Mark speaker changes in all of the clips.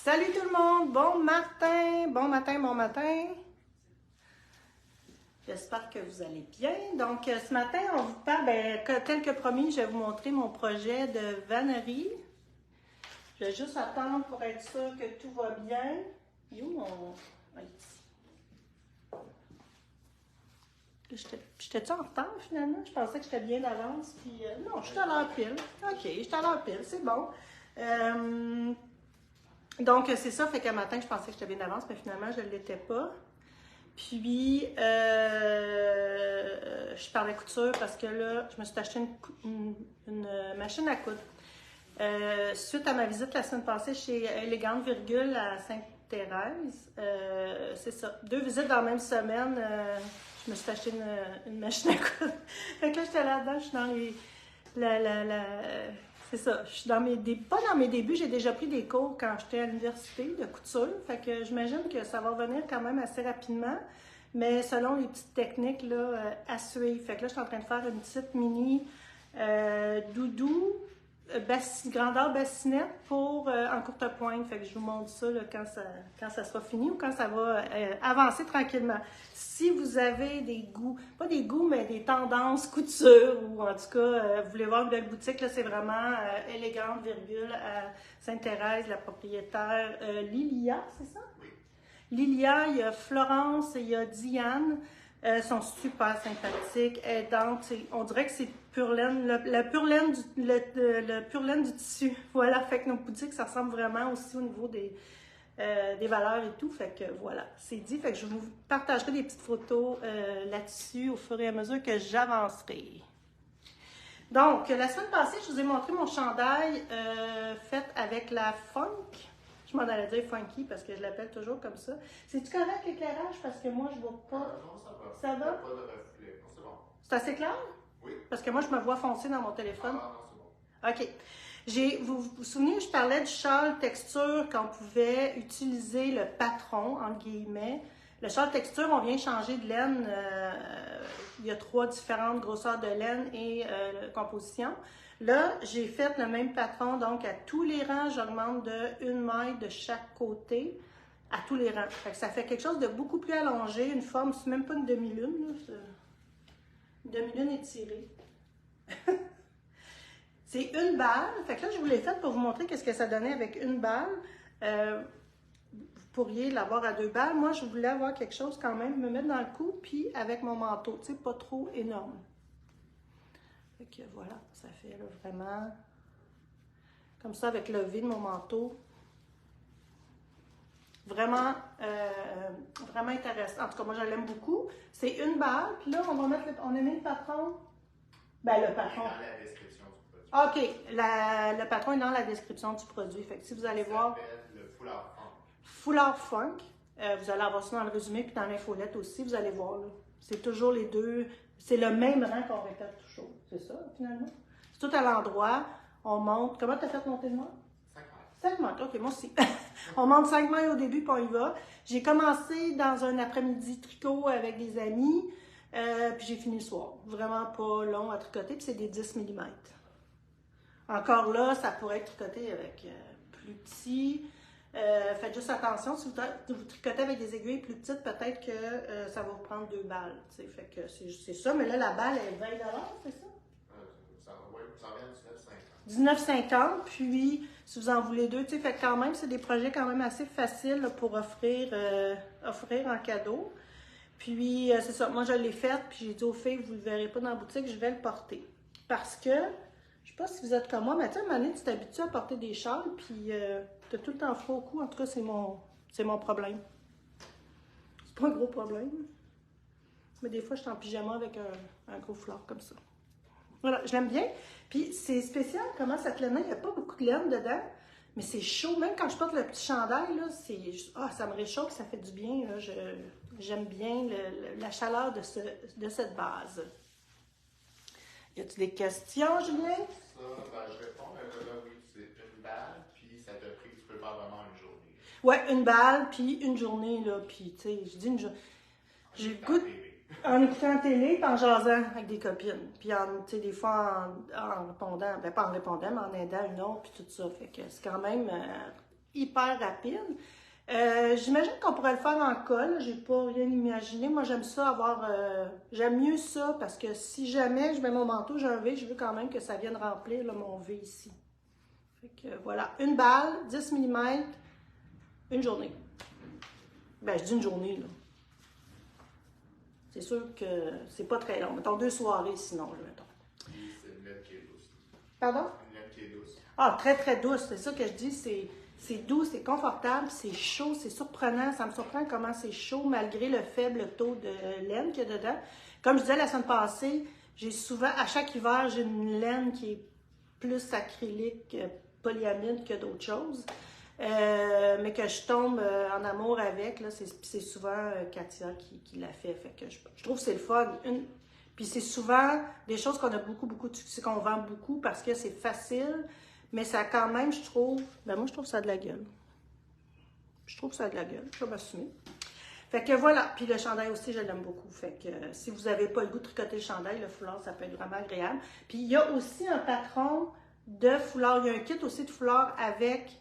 Speaker 1: Salut tout le monde, bon matin, bon matin, bon matin. J'espère que vous allez bien. Donc ce matin, on vous parle, tel que promis, je vais vous montrer mon projet de vannerie. Je vais juste attendre pour être sûr que tout va bien. Il est où mon... J'étais-tu en retard finalement? Je pensais que j'étais bien d'avance. Puis non, je suis à l'heure pile. OK, je suis à l'heure pile, c'est bon. Donc, c'est ça, fait qu'un matin, je pensais que j'étais bien d'avance, mais finalement, je ne l'étais pas. Puis, je parlais couture parce que là, je me suis acheté une machine à coudre. Suite à ma visite la semaine passée chez Élégante Virgule à Sainte-Thérèse, c'est ça, 2 visites dans la même semaine, je me suis acheté une machine à coudre. Fait que là, j'étais là-dedans, je suis dans les... C'est ça, je suis dans mes pas dans mes débuts, j'ai déjà pris des cours quand j'étais à l'université de couture, fait que j'imagine que ça va venir quand même assez rapidement, mais selon les petites techniques là, à suivre. Fait que là, je suis en train de faire une petite mini doudou, grandeur bassinette pour en courte pointe. Fait que je vous montre ça là, quand ça sera fini ou quand ça va avancer tranquillement. Si vous avez des goûts, pas des goûts, mais des tendances couture, ou en tout cas, vous voulez voir une belle boutique, là, c'est vraiment Élégante Virgule à Sainte-Thérèse, la propriétaire Lilia, c'est ça? Oui. Lilia, il y a Florence et il y a Diane. Elles sont super sympathiques, aidantes. On dirait que c'est pur laine, le pur laine du tissu. Voilà, fait que nos boutiques, ça ressemble vraiment aussi au niveau des valeurs et tout. Fait que voilà, c'est dit. Fait que je vous partagerai des petites photos là-dessus au fur et à mesure que j'avancerai. Donc, la semaine passée, je vous ai montré mon chandail fait avec la funk. Je m'en allais dire funky parce que je l'appelle toujours comme ça. C'est-tu correct l'éclairage? Parce que moi, je vois pas.
Speaker 2: Non, ça va.
Speaker 1: Ça va?
Speaker 2: Pas de reflet. Non, c'est bon.
Speaker 1: C'est assez clair?
Speaker 2: Oui.
Speaker 1: Parce que moi, je me vois foncer dans mon téléphone.
Speaker 2: Ah, non, c'est bon.
Speaker 1: OK. Vous vous souvenez, je parlais du châle texture qu'on pouvait utiliser le patron, entre guillemets. Le châle texture, on vient changer de laine. Il y a 3 différentes grosseurs de laine et composition. Là, j'ai fait le même patron, donc à tous les rangs, j'augmente de 1 maille de chaque côté, à tous les rangs. Fait que ça fait quelque chose de beaucoup plus allongé, une forme, c'est même pas une demi-lune, une demi-lune étirée. C'est une balle, fait que là, je vous l'ai faite pour vous montrer qu'est-ce que ça donnait avec une balle. Vous pourriez l'avoir à 2 balles. Moi, je voulais avoir quelque chose quand même, me mettre dans le cou, puis avec mon manteau, tu sais, pas trop énorme. Fait que voilà, ça fait là, vraiment comme ça avec le V de mon manteau. Vraiment, vraiment intéressant. En tout cas, moi, je l'aime beaucoup. C'est une balle, puis là, on va mettre, on a mis le patron. Ben, le patron.
Speaker 2: Dans la description du produit.
Speaker 1: OK, le patron est dans la description du produit. Fait que si vous allez voir.
Speaker 2: Ça s'appelle le foulard funk.
Speaker 1: Foulard funk. Vous allez avoir ça dans le résumé, puis dans l'infolette aussi, vous allez voir. C'est toujours les deux. C'est le même rang qu'on répète toujours. C'est ça, finalement. C'est tout à l'endroit. On monte. Comment tu as fait monter le mois? 5 mailles. OK, moi aussi. On monte 5 mailles au début, puis on y va. J'ai commencé dans un après-midi tricot avec des amis, puis j'ai fini le soir. Vraiment pas long à tricoter, puis c'est des 10 mm. Encore là, ça pourrait être tricoté avec plus petit. Faites juste attention, si vous tricotez avec des aiguilles plus petites, peut-être que ça va vous prendre 2 balles. T'sais. Fait que c'est ça, mais là, la balle est 20 $, c'est ça?
Speaker 2: Oui, ça revient à 19,50.
Speaker 1: 19,50, puis si vous en voulez 2, fait quand même, c'est des projets quand même assez faciles là, pour offrir en cadeau. Puis c'est ça, moi je l'ai fait, puis j'ai dit aux filles, vous ne le verrez pas dans la boutique, je vais le porter. Parce que, je sais pas si vous êtes comme moi, mais tu sais, à un moment donné, tu t'habitues à porter des châles, puis tu as tout le temps froid au cou. En tout cas, c'est mon problème. C'est pas un gros problème. Mais des fois, je suis en pyjama avec un gros foulard comme ça. Voilà, je l'aime bien. Puis c'est spécial comment cette laine-là, il n'y a pas beaucoup de laine dedans, mais c'est chaud. Même quand je porte le petit chandail, là, ça me réchauffe, ça fait du bien. J'aime bien la chaleur de cette base. Y a-t-il des questions, Julien?
Speaker 2: Ça, je réponds, mais là, oui, c'est une balle, puis ça te pris, tu peux faire vraiment une journée.
Speaker 1: Ouais, une balle, puis une journée, là, puis, tu sais, je dis une journée. J'ai le goût en écoutant la télé, puis en jasant avec des copines. Puis, tu sais, des fois en répondant, ben pas en répondant, mais en aidant une autre, puis tout ça. Fait que c'est quand même hyper rapide. J'imagine qu'on pourrait le faire en colle. J'ai pas rien imaginé. Moi, j'aime ça avoir... j'aime mieux ça parce que si jamais je mets mon manteau, j'ai un V, je veux quand même que ça vienne remplir là, mon V ici. Fait que voilà, une balle, 10 mm, une journée. Ben, je dis une journée, là. C'est sûr que c'est pas très long. Mettons 2 soirées sinon, là, mettons.
Speaker 2: C'est une laine qui est douce.
Speaker 1: Pardon?
Speaker 2: Une laine qui est douce.
Speaker 1: Ah, très, très douce. C'est ça que je dis. C'est doux, c'est confortable, c'est chaud, c'est surprenant. Ça me surprend comment c'est chaud malgré le faible taux de laine qu'il y a dedans. Comme je disais la semaine passée, j'ai souvent, à chaque hiver, j'ai une laine qui est plus acrylique, polyamide que d'autres choses. Mais que je tombe en amour avec, là, c'est souvent Katia qui l'a fait. Fait que je trouve que c'est le fun. Puis c'est souvent des choses qu'on a beaucoup de succès, qu'on vend beaucoup parce que c'est facile. Mais ça a quand même, je trouve, ben moi je trouve ça a de la gueule. Je trouve ça a de la gueule, je vais m'assumer. Fait que voilà, puis le chandail aussi, je l'aime beaucoup. Fait que si vous n'avez pas le goût de tricoter le chandail, le foulard, ça peut être vraiment agréable. Puis il y a aussi un patron de foulard, il y a un kit aussi de foulard avec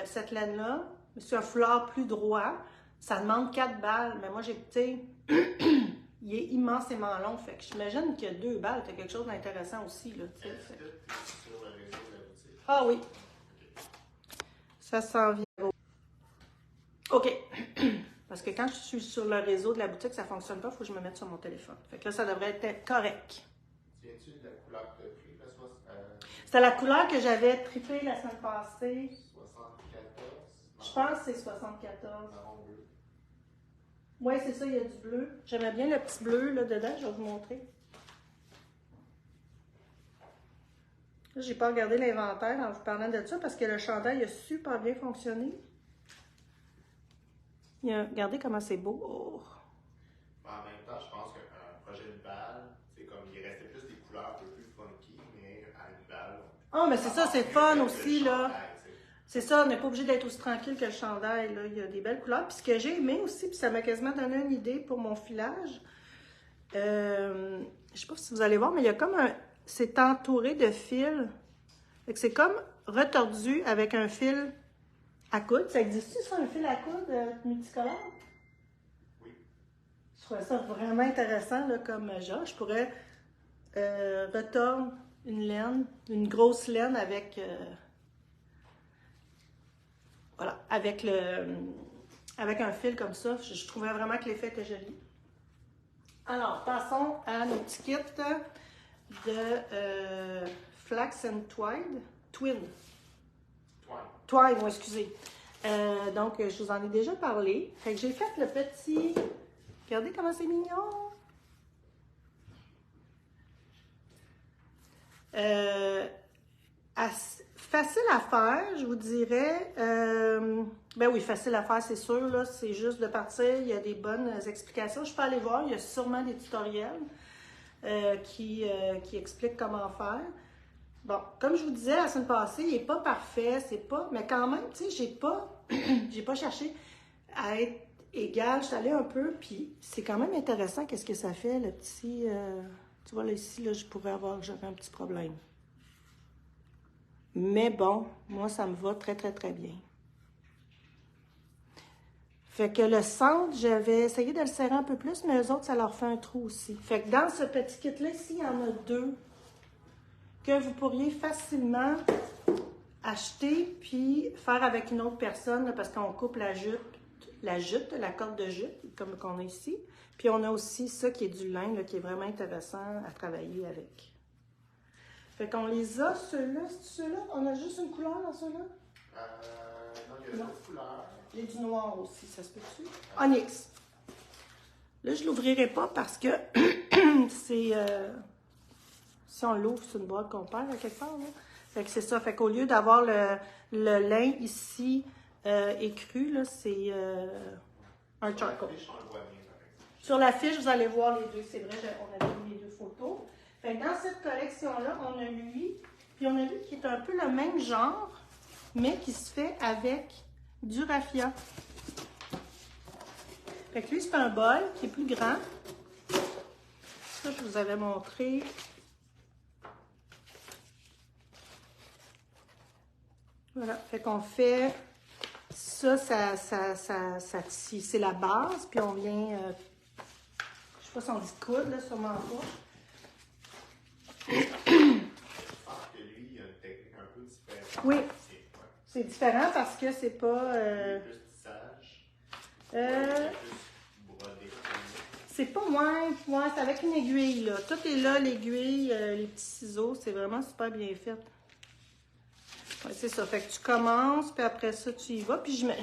Speaker 1: cette laine-là. C'est un foulard plus droit. Ça demande 4 balles, mais moi j'ai, tu sais, il est immensément long. Fait que j'imagine que 2 balles, c'est quelque chose d'intéressant aussi, là, tu sais.
Speaker 2: Est-ce que tu es sur le réseau de la boutique?
Speaker 1: Ah oui. Ça s'en vient. OK. Parce que quand je suis sur le réseau de la boutique, ça ne fonctionne pas, il faut que je me mette sur mon téléphone. Fait que là, ça devrait être correct.
Speaker 2: Tiens-tu de la couleur que tu as pris?
Speaker 1: C'était la couleur que j'avais trippée la semaine passée.
Speaker 2: 74?
Speaker 1: Je pense que c'est 74.
Speaker 2: Marron bleu.
Speaker 1: Oui, c'est ça, il y a du bleu. J'aimais bien le petit bleu là dedans, je vais vous montrer. Là, j'ai pas regardé l'inventaire en vous parlant de ça parce que le chandail a super bien fonctionné. Regardez comment c'est beau. Oh.
Speaker 2: En même temps, je pense qu'un projet de balle, c'est comme il restait plus des couleurs un peu plus funky, mais à une balle.
Speaker 1: Ah, mais c'est ça, c'est fun aussi, là. C'est ça, on n'est pas obligé d'être aussi tranquille que le chandail, là. Il y a des belles couleurs. Puis ce que j'ai aimé aussi, puis ça m'a quasiment donné une idée pour mon filage. Je sais pas si vous allez voir, mais il y a comme un... C'est entouré de fils. C'est comme retordu avec un fil à coudre. Ça existe-tu, ça, un fil à coudre multicolore?
Speaker 2: Oui.
Speaker 1: Je trouvais ça vraiment intéressant là, comme genre. Je pourrais retordre une laine, une grosse laine avec... voilà, avec un fil comme ça. Je trouvais vraiment que l'effet était joli. Alors, passons à nos petits kits de Flax and Twine. Twine, oui, excusez. Donc, je vous en ai déjà parlé. Fait que j'ai fait le petit... Regardez comment c'est mignon! Facile à faire, je vous dirais. Ben oui, facile à faire, c'est sûr. Là, c'est juste de partir. Il y a des bonnes explications. Je peux aller voir. Il y a sûrement des tutoriels qui expliquent comment faire. Bon, comme je vous disais la semaine passée, il n'est pas parfait, c'est pas. Mais quand même, tu sais, j'ai pas cherché à être égal. Je suis allée un peu, puis c'est quand même intéressant. Qu'est-ce que ça fait, le petit. Tu vois, là, ici, là, j'aurais un petit problème. Mais bon, moi, ça me va très, très, très bien. Fait que le centre, j'avais essayé de le serrer un peu plus, mais eux autres, ça leur fait un trou aussi. Fait que dans ce petit kit-là, ici, il y en a 2 que vous pourriez facilement acheter puis faire avec une autre personne, là, parce qu'on coupe la corde de jute, comme qu'on a ici. Puis on a aussi ça qui est du lin, là, qui est vraiment intéressant à travailler avec. Fait qu'on les a, ceux-là. C'est ceux-là? On a juste une couleur dans ceux-là?
Speaker 2: Non, il y a d'autres couleurs.
Speaker 1: J'ai du noir aussi, ça se peut-tu? Onyx. Là, je ne l'ouvrirai pas parce que c'est... si on l'ouvre, c'est une boîte qu'on perd à quelque part. Là. Fait que c'est ça. Fait qu'au lieu d'avoir le lin ici écru, là, c'est un charcoal. Sur la fiche, vous allez voir les deux. C'est vrai, on a mis les 2 photos. Fait que dans cette collection-là, on a lui, puis on a lui qui est un peu le même genre, mais qui se fait avec du raffia. Fait que lui, c'est un bol qui est plus grand. Ça, je vous avais montré. Voilà, fait qu'on fait ça, c'est la base, puis on vient, je sais pas si on dit coude, là, sûrement pas.
Speaker 2: Je pense que lui, il a une technique un peu différente.
Speaker 1: Oui, c'est différent parce que c'est pas...
Speaker 2: Plus tissage. Plus brodé.
Speaker 1: C'est pas moins, c'est avec une aiguille, là. Tout est là, l'aiguille, les petits ciseaux, c'est vraiment super bien fait. Ouais, c'est ça. Fait que tu commences, puis après ça, tu y vas. Puis je mets...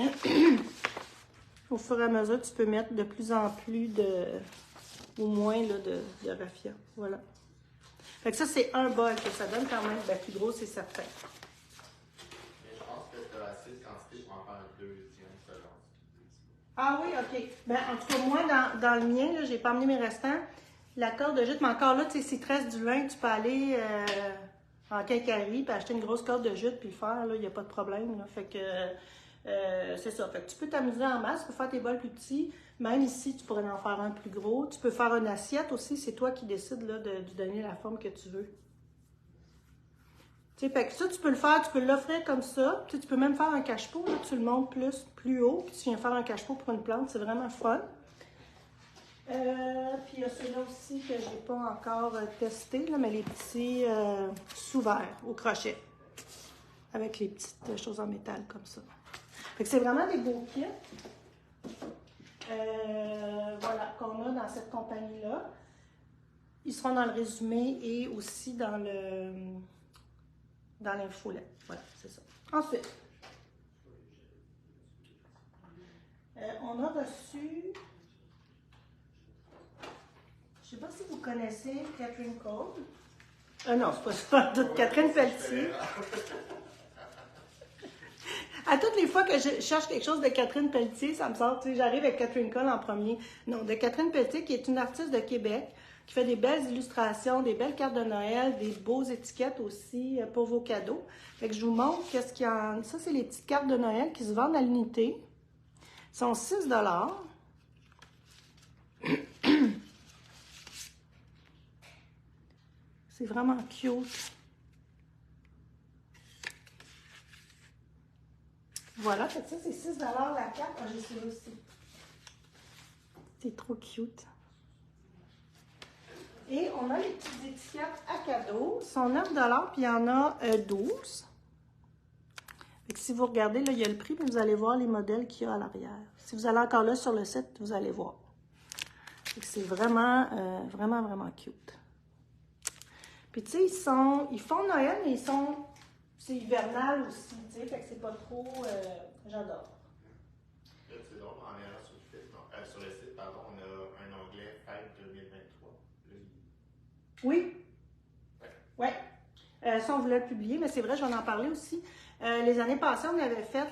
Speaker 1: Au fur et à mesure, tu peux mettre de plus en plus au moins là, de raffia. Voilà. Fait que ça, c'est un bol que ça donne quand même. Ben, plus gros, c'est certain.
Speaker 2: Mais je pense que tu as assez de quantité pour en faire un deuxième selon.
Speaker 1: Ah oui, OK. Ben, en tout cas, moi, dans le mien, là, j'ai pas amené mes restants. La corde de jute, mais encore là, tu sais, si tu restes du lin, tu peux aller en quincaillerie puis acheter une grosse corde de jute puis le faire, là, il n'y a pas de problème. Là. Fait que c'est ça. Fait que tu peux t'amuser en masse, tu peux faire tes bols plus petits. Même ici, tu pourrais en faire un plus gros. Tu peux faire une assiette aussi, c'est toi qui décides là, de lui donner la forme que tu veux. Tu sais, fait que ça, tu peux le faire, tu peux l'offrir comme ça. Tu sais, tu peux même faire un cache-pot, là, tu le montes plus haut, puis tu viens faire un cache-pot pour une plante, c'est vraiment fun. Puis il y a ceux-là aussi que je n'ai pas encore testé, là, mais les petits sous-verts au crochet. Avec les petites choses en métal comme ça. Fait que c'est vraiment des beaux kits. Voilà, qu'on a dans cette compagnie-là. Ils seront dans le résumé et aussi dans l'infolette. Voilà, c'est ça. Ensuite, on a reçu... Je ne sais pas si vous connaissez Catherine Cole. Non, c'est pas ça. Catherine Pelletier. À toutes les fois que je cherche quelque chose de Catherine Pelletier, ça me sort, tu sais, j'arrive avec Catherine Cole en premier. Non, de Catherine Pelletier, qui est une artiste de Québec, qui fait des belles illustrations, des belles cartes de Noël, des beaux étiquettes aussi pour vos cadeaux. Fait que je vous montre qu'est-ce qu'il y a en... Ça, c'est les petites cartes de Noël qui se vendent à l'unité. Ils sont 6 $. C'est vraiment cute. Voilà, fait que ça, c'est 6 $ la carte. Ah, j'ai celui-là aussi. C'est trop cute. Et on a les petites étiquettes à cadeau. Ils sont 9 $, puis il y en a 12. Fait que si vous regardez, là, il y a le prix, puis vous allez voir les modèles qu'il y a à l'arrière. Si vous allez encore là sur le site, vous allez voir. Fait que c'est vraiment, vraiment cute. Puis tu sais, ils font Noël, mais c'est hivernal aussi, tu sais, fait que c'est pas trop, j'adore.
Speaker 2: Là, c'est drôle, en allant sur le site, pardon, on a un onglet Fête 2023. Là,
Speaker 1: Oui. Ouais. Ça, on voulait le publier, mais c'est vrai, je vais en parler aussi. Les années passées,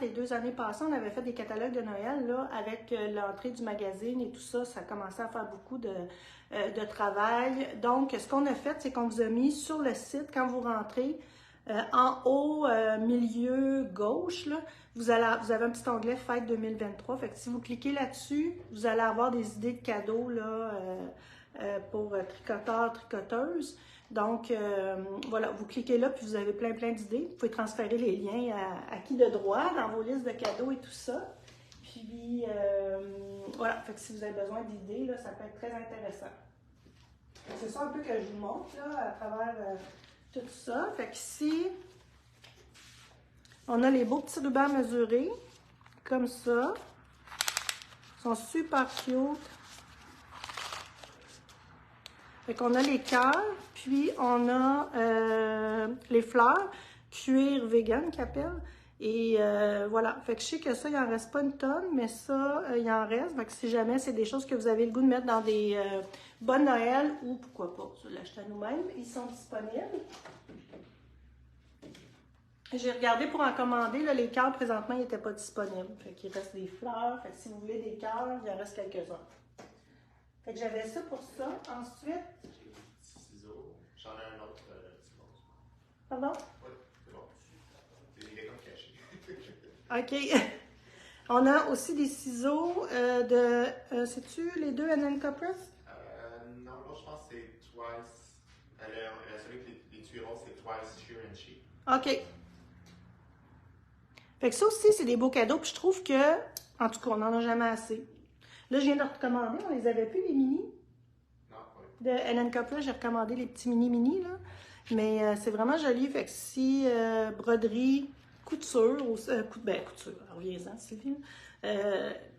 Speaker 1: les 2 années passées, on avait fait des catalogues de Noël, là, avec l'entrée du magazine et tout ça, ça commençait à faire beaucoup de travail. Donc, ce qu'on a fait, c'est qu'on vous a mis sur le site, quand vous rentrez, en haut, milieu gauche, là, vous avez un petit onglet Fête 2023. Fait que si vous cliquez là-dessus, vous allez avoir des idées de cadeaux là, pour tricoteurs, tricoteuses. Donc, voilà, vous cliquez là, puis vous avez plein d'idées. Vous pouvez transférer les liens à qui de droit dans vos listes de cadeaux et tout ça. Puis, voilà, fait que si vous avez besoin d'idées, là, ça peut être très intéressant. C'est ça un peu que je vous montre, là, à travers tout ça. Fait qu'ici, on a les beaux petits rubans mesurés, comme ça. Ils sont super cute. Fait qu'on a les cœurs, puis on a les fleurs, cuir vegan qu'ils appellent. Et voilà, fait que je sais que ça, il n'en reste pas une tonne, mais ça, il en reste. Fait que si jamais c'est des choses que vous avez le goût de mettre dans des bonnes Noël, ou pourquoi pas, se l'acheter à nous-mêmes, ils sont disponibles. J'ai regardé pour en commander, là, les cœurs présentement, ils n'étaient pas disponibles. Fait qu'il reste des fleurs, fait que si vous voulez des cœurs, il en reste quelques-uns. Fait que j'avais ça pour ça. Ensuite...
Speaker 2: ciseaux. J'en ai un autre petit mot.
Speaker 1: Pardon?
Speaker 2: Oui, c'est bon. C'est des comme cachés.
Speaker 1: OK. On a aussi des ciseaux sais-tu les deux Ananka Press?
Speaker 2: Non, je pense que c'est Twice. Celui avec les tuyaux, c'est Twice Shear and Sheep.
Speaker 1: OK. Fait que ça aussi, c'est des beaux cadeaux. Puis je trouve que, en tout cas, on n'en a jamais assez. Là, je viens de recommander, on les avait plus, les mini.
Speaker 2: Non, oui.
Speaker 1: De Ellen Copla, j'ai recommandé les petits mini, là. Mais c'est vraiment joli. Fait que si broderie, couture, couture, reviens-en, Sylvie.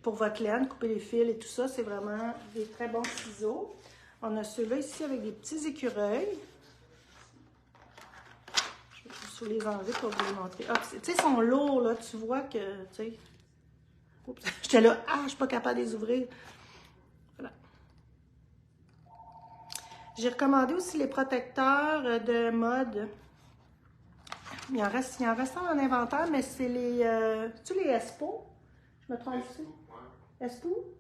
Speaker 1: Pour votre laine, couper les fils et tout ça, c'est vraiment des très bons ciseaux. On a ceux-là ici avec des petits écureuils. Je vais juste les enlever pour vous les montrer. Ah, tu sais, ils sont lourds, là. Tu vois que, tu sais... Oups, j'étais là, je suis pas capable de les ouvrir. Voilà. J'ai recommandé aussi les protecteurs de mode. Il en reste en inventaire, mais c'est les... tu les Espo? Je me trompe aussi? Espo?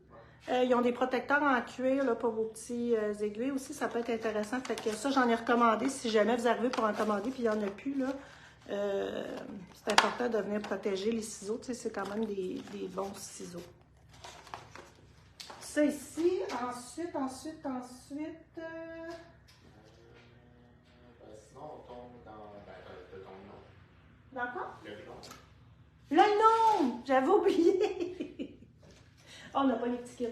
Speaker 1: Ils ont des protecteurs en cuir là, pour vos petits aiguilles aussi. Ça peut être intéressant. Fait que ça, j'en ai recommandé. Si jamais vous arrivez pour en commander puis il n'y en a plus, là, c'est important de venir protéger les ciseaux. Tu sais, c'est quand même des bons ciseaux. Ça ici, ensuite.
Speaker 2: Sinon, on tombe dans ton nom.
Speaker 1: Dans quoi?
Speaker 2: Le nom.
Speaker 1: Le nom! J'avais oublié! Oh, on n'a pas les petits kits.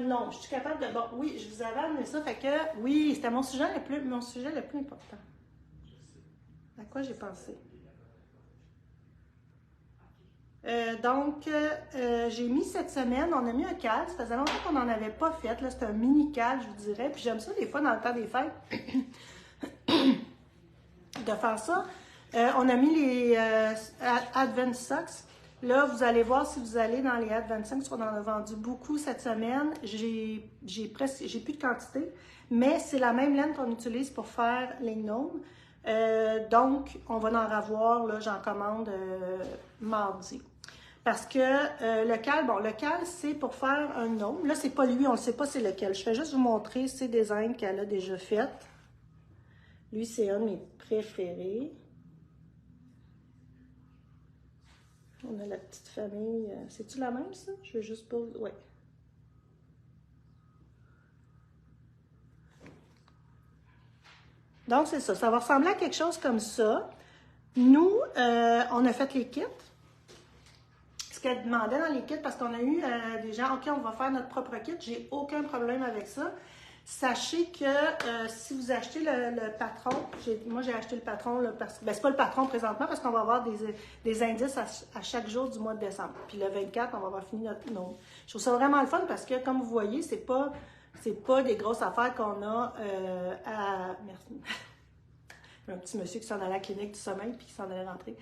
Speaker 1: Non, je suis capable de... Bon, oui, je vous avais amené ça. Fait que, oui, c'était mon sujet le plus important. À quoi j'ai pensé? J'ai mis cette semaine, on a mis un cadre. Ça faisait longtemps qu'on n'en avait pas fait. Là, c'est un mini cadre, je vous dirais. Puis j'aime ça des fois dans le temps des fêtes de faire ça. On a mis les Advent Socks. Là, vous allez voir si vous allez dans les Advent Socks, on en a vendu beaucoup cette semaine. J'ai plus de quantité, mais c'est la même laine qu'on utilise pour faire les gnomes. Donc, on va en avoir, là, j'en commande mardi. Parce que le cal, c'est pour faire un gnome. Là, c'est pas lui, on ne sait pas c'est lequel. Je vais juste vous montrer ces designs qu'elle a déjà fait. Lui, c'est un de mes préférés. On a la petite famille. C'est-tu la même, ça? Je vais juste pas... Oui. Donc, c'est ça. Ça va ressembler à quelque chose comme ça. Nous, on a fait les kits. Ce qu'elle demandait dans les kits, parce qu'on a eu des gens, OK, on va faire notre propre kit. J'ai aucun problème avec ça. Sachez que si vous achetez le patron, moi j'ai acheté le patron, là, parce que, c'est pas le patron présentement, parce qu'on va avoir des indices à chaque jour du mois de décembre. Puis le 24, on va avoir fini notre nom. Je trouve ça vraiment le fun parce que, comme vous voyez, c'est pas des grosses affaires qu'on a Merci. Un petit monsieur qui s'en allait à la clinique du sommeil puis qui s'en allait rentrer.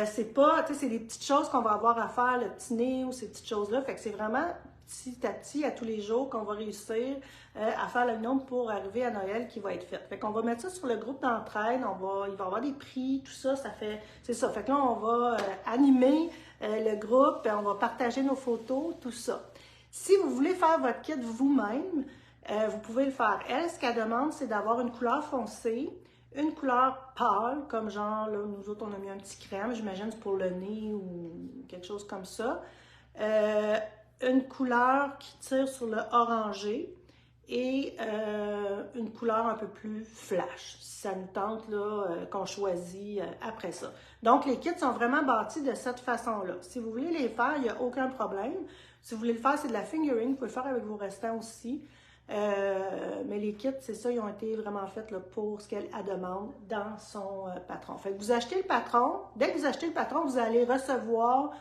Speaker 1: C'est pas, tu sais, c'est des petites choses qu'on va avoir à faire, le petit nez ou ces petites choses-là. Fait que c'est vraiment petit à petit, à tous les jours, qu'on va réussir à faire le nombre pour arriver à Noël qui va être fait. Fait qu'on va mettre ça sur le groupe d'entraide, il va y avoir des prix, tout ça, c'est ça. Fait que là, on va animer le groupe, on va partager nos photos, tout ça. Si vous voulez faire votre kit vous-même, vous pouvez le faire. Elle, ce qu'elle demande, c'est d'avoir une couleur foncée, une couleur pâle, comme genre, là, nous autres, on a mis un petit crème, j'imagine c'est pour le nez ou quelque chose comme ça. Une couleur qui tire sur le orangé et une couleur un peu plus flash, si ça nous tente, là, qu'on choisit après ça. Donc, les kits sont vraiment bâtis de cette façon-là. Si vous voulez les faire, il n'y a aucun problème. Si vous voulez le faire, c'est de la fingering, vous pouvez le faire avec vos restants aussi. Mais les kits, c'est ça, ils ont été vraiment faits là, pour ce qu'elle demande dans son patron. Fait que vous achetez le patron. Dès que vous achetez le patron, vous allez recevoir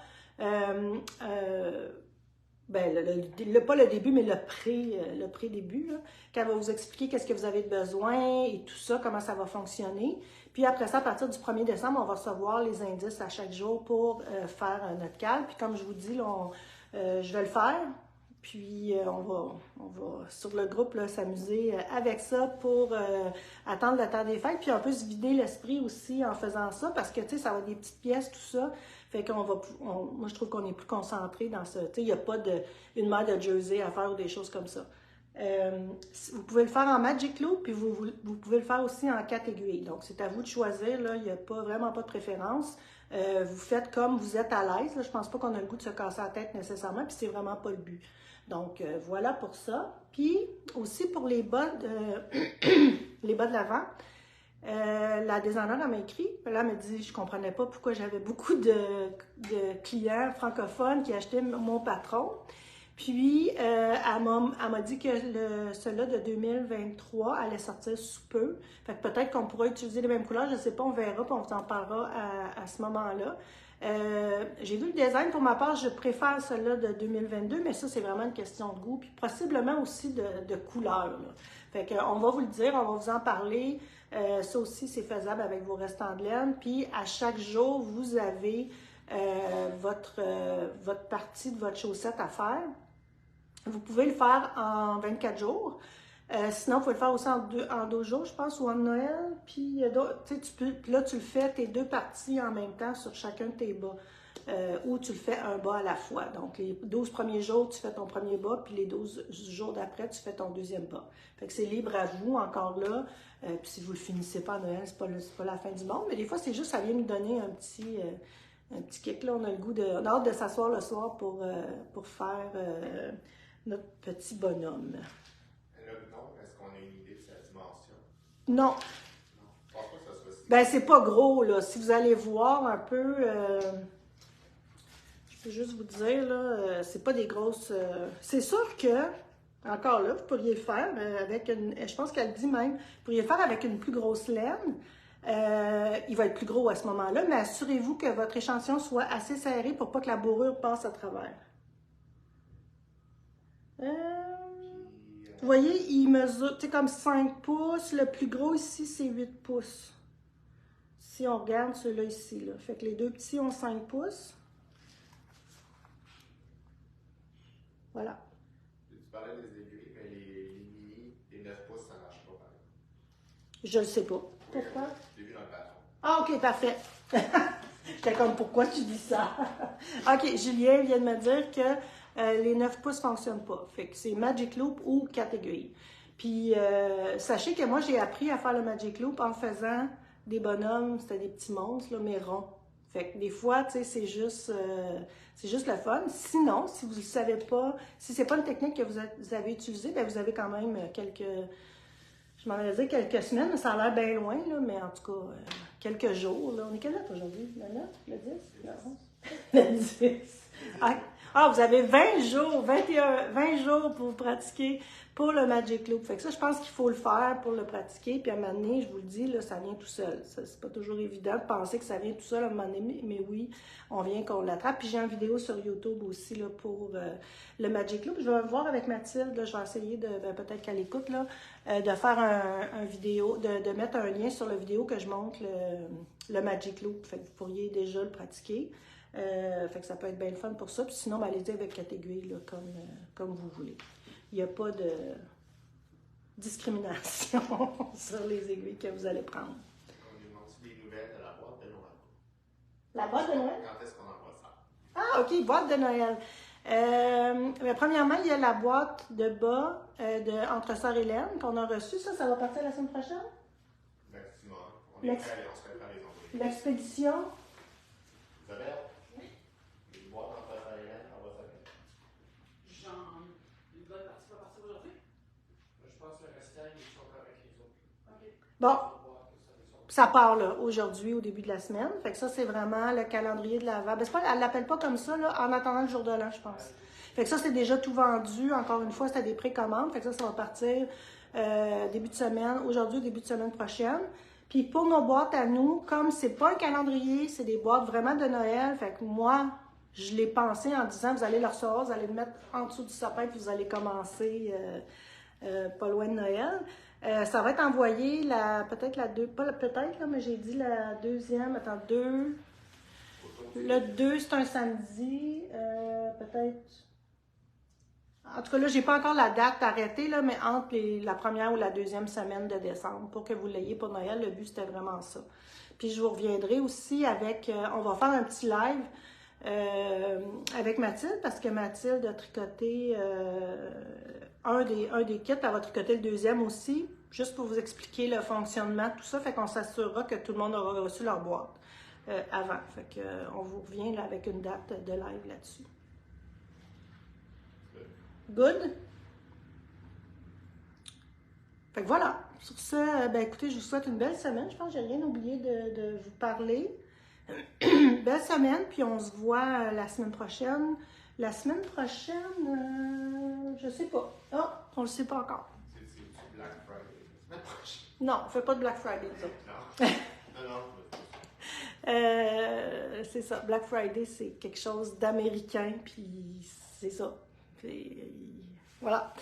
Speaker 1: pas le début, mais le pré-début, qu'elle va vous expliquer qu'est-ce que vous avez besoin et tout ça, comment ça va fonctionner. Puis après ça, à partir du 1er décembre, on va recevoir les indices à chaque jour pour faire notre cal. Puis comme je vous dis, là, je vais le faire. Puis on va sur le groupe s'amuser avec ça pour attendre le temps des fêtes. Puis on peut se vider l'esprit aussi en faisant ça parce que tu sais, ça va être des petites pièces, tout ça. Fait qu'on moi je trouve qu'on est plus concentré dans ça. Tu sais, il n'y a pas une mère de jersey à faire ou des choses comme ça. Vous pouvez le faire en Magic Loop, puis vous pouvez le faire aussi en 4 aiguilles. Donc c'est à vous de choisir, là, il n'y a vraiment pas de préférence. Vous faites comme vous êtes à l'aise. Je pense pas qu'on a le goût de se casser la tête nécessairement, puis c'est vraiment pas le but. Donc, voilà pour ça. Puis, aussi pour les bas de l'avant, La designer, elle m'a écrit. Là, elle me dit, je comprenais pas pourquoi j'avais beaucoup de clients francophones qui achetaient mon patron. Puis, elle m'a dit que celui-là de 2023 allait sortir sous peu. Fait que peut-être qu'on pourra utiliser les mêmes couleurs, je sais pas, on verra, puis on vous en parlera à ce moment-là. J'ai vu le design, pour ma part, je préfère celui-là de 2022, mais ça, c'est vraiment une question de goût, puis possiblement aussi de couleur, là. Fait qu'on va vous le dire, on va vous en parler. Ça aussi, c'est faisable avec vos restants de laine. Puis, à chaque jour, vous avez votre partie de votre chaussette à faire. Vous pouvez le faire en 24 jours. Sinon, vous pouvez le faire aussi en 12 jours, je pense, ou en Noël. Puis, là, tu le fais tes deux parties en même temps sur chacun de tes bas. Ou tu le fais un bas à la fois. Donc, les 12 premiers jours, tu fais ton premier bas, puis les 12 jours d'après, tu fais ton deuxième bas. Fait que c'est libre à vous, encore là. Puis si vous le finissez pas à Noël, c'est pas la fin du monde. Mais des fois, c'est juste, ça vient nous donner un petit kick. Là, on a le goût on a hâte de s'asseoir le soir pour faire notre petit bonhomme.
Speaker 2: Le nom, est-ce qu'on a une idée de sa dimension?
Speaker 1: Non.
Speaker 2: Je pense pas que ça soit si...
Speaker 1: Ben, c'est pas gros, là. Si vous allez voir un peu, je peux juste vous dire, là, c'est pas des grosses... C'est sûr que, encore là, vous pourriez le faire avec une... Je pense qu'elle dit même, vous pourriez le faire avec une plus grosse laine. Il va être plus gros à ce moment-là, mais assurez-vous que votre échantillon soit assez serré pour pas que la bourrure passe à travers. Vous voyez, il mesure, tu sais, comme 5 pouces. Le plus gros ici, c'est 8 pouces. Si on regarde ceux-là ici, là. Fait que les deux petits ont 5 pouces. Voilà.
Speaker 2: Tu parlais des aiguilles, mais les mini, les 9 pouces, ça marche pas pareil.
Speaker 1: Je le sais pas. Pourquoi?
Speaker 2: J'ai vu dans le patron.
Speaker 1: Ah, ok, parfait. J'étais comme, pourquoi tu dis ça? Ok, Julien vient de me dire que les 9 pouces ne fonctionnent pas. Fait que c'est Magic Loop ou 4 aiguilles. Puis, sachez que moi, j'ai appris à faire le Magic Loop en faisant des bonhommes, c'était des petits monstres, là, mais ronds. Fait que des fois, tu sais, c'est juste le fun. Sinon, si vous ne le savez pas, si c'est pas une technique que vous avez utilisée, bien, vous avez quand même je m'en allais dire quelques semaines, mais ça a l'air bien loin, là, mais en tout cas, quelques jours. Là. On est quelle date aujourd'hui? Le 9? Le 10? Le 11? Le 10. Ah, vous avez 20 jours, 20 jours pour pratiquer pour le Magic Loop. Fait que ça, je pense qu'il faut le faire pour le pratiquer. Puis à un moment donné, je vous le dis, là, ça vient tout seul. C'est pas toujours évident de penser que ça vient tout seul à un moment donné, mais oui, on vient qu'on l'attrape. Puis j'ai une vidéo sur YouTube aussi là, pour le Magic Loop. Je vais voir avec Mathilde, là, je vais essayer peut-être qu'elle écoute, là, de faire un vidéo, de mettre un lien sur la vidéo que je montre le Magic Loop. Fait que vous pourriez déjà le pratiquer. Fait que ça peut être bien le fun pour ça. Puis sinon, allez-y avec 4 aiguilles, là, comme vous voulez. Il n'y a pas de discrimination sur les aiguilles que vous allez prendre.
Speaker 2: On nous demande des nouvelles de la boîte de Noël.
Speaker 1: La boîte de Noël?
Speaker 2: Quand est-ce qu'on envoie ça?
Speaker 1: Ah, OK, boîte de Noël. Premièrement, il y a la boîte de bas entre Sœur Hélène qu'on a reçue. Ça va partir la semaine prochaine?
Speaker 2: Maximum. On serait prêt à les envoyer.
Speaker 1: L'expédition?
Speaker 2: Isabelle? Oui. Une boîte entre Sœur Hélène, on va s'appeler.
Speaker 3: Une bonne partie va partir aujourd'hui?
Speaker 2: Je pense que le restant, ils sont avec les autres.
Speaker 3: OK.
Speaker 1: Bon. Ça part là, aujourd'hui, au début de la semaine. Fait que ça, c'est vraiment le calendrier de l'Avent. Ben, elle ne l'appelle pas comme ça, là, en attendant le jour de l'an, je pense. Fait que ça, c'est déjà tout vendu. Encore une fois, c'était des précommandes. Fait que ça va partir début de semaine, aujourd'hui, début de semaine prochaine. Puis pour nos boîtes à nous, comme c'est pas un calendrier, c'est des boîtes vraiment de Noël. Fait que moi, je l'ai pensé en disant, vous allez le recevoir, vous allez le mettre en dessous du sapin, puis vous allez commencer pas loin de Noël. Ça va être envoyé peut-être la deux, pas peut-être là, mais j'ai dit la deuxième, attends, 2. Le 2, c'est un samedi, peut-être. En tout cas, là, j'ai pas encore la date arrêtée, là, mais entre la première ou la deuxième semaine de décembre, pour que vous l'ayez pour Noël, le but, c'était vraiment ça. Puis je vous reviendrai aussi avec, on va faire un petit live avec Mathilde, parce que Mathilde a tricoté un des kits, elle va tricoter le deuxième aussi, juste pour vous expliquer le fonctionnement, tout ça, fait qu'on s'assurera que tout le monde aura reçu leur boîte avant. Fait que on vous revient là, avec une date de live là-dessus. Good? Fait que voilà. Sur ce, ben écoutez, je vous souhaite une belle semaine. Je pense que j'ai rien oublié de vous parler. Belle semaine, puis on se voit la semaine prochaine. La semaine prochaine, je sais pas. Ah, on le sait pas encore.
Speaker 2: C'est Black Friday. La semaine prochaine.
Speaker 1: Non, on fait pas de Black Friday, ça.
Speaker 2: Non, non.
Speaker 1: C'est ça. Black Friday, c'est quelque chose d'américain, puis c'est ça. Voilà.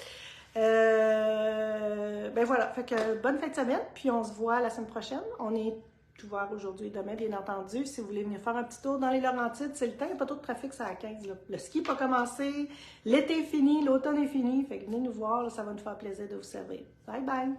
Speaker 1: Ben voilà. Fait que bonne fin de semaine, puis on se voit la semaine prochaine. On est ouvert aujourd'hui et demain, bien entendu. Si vous voulez venir faire un petit tour dans les Laurentides, c'est le temps. Il n'y a pas trop de trafic, c'est à 15. Là. Le ski n'a pas commencé. L'été est fini, l'automne est fini. Fait que venez nous voir, là, ça va nous faire plaisir de vous servir. Bye bye!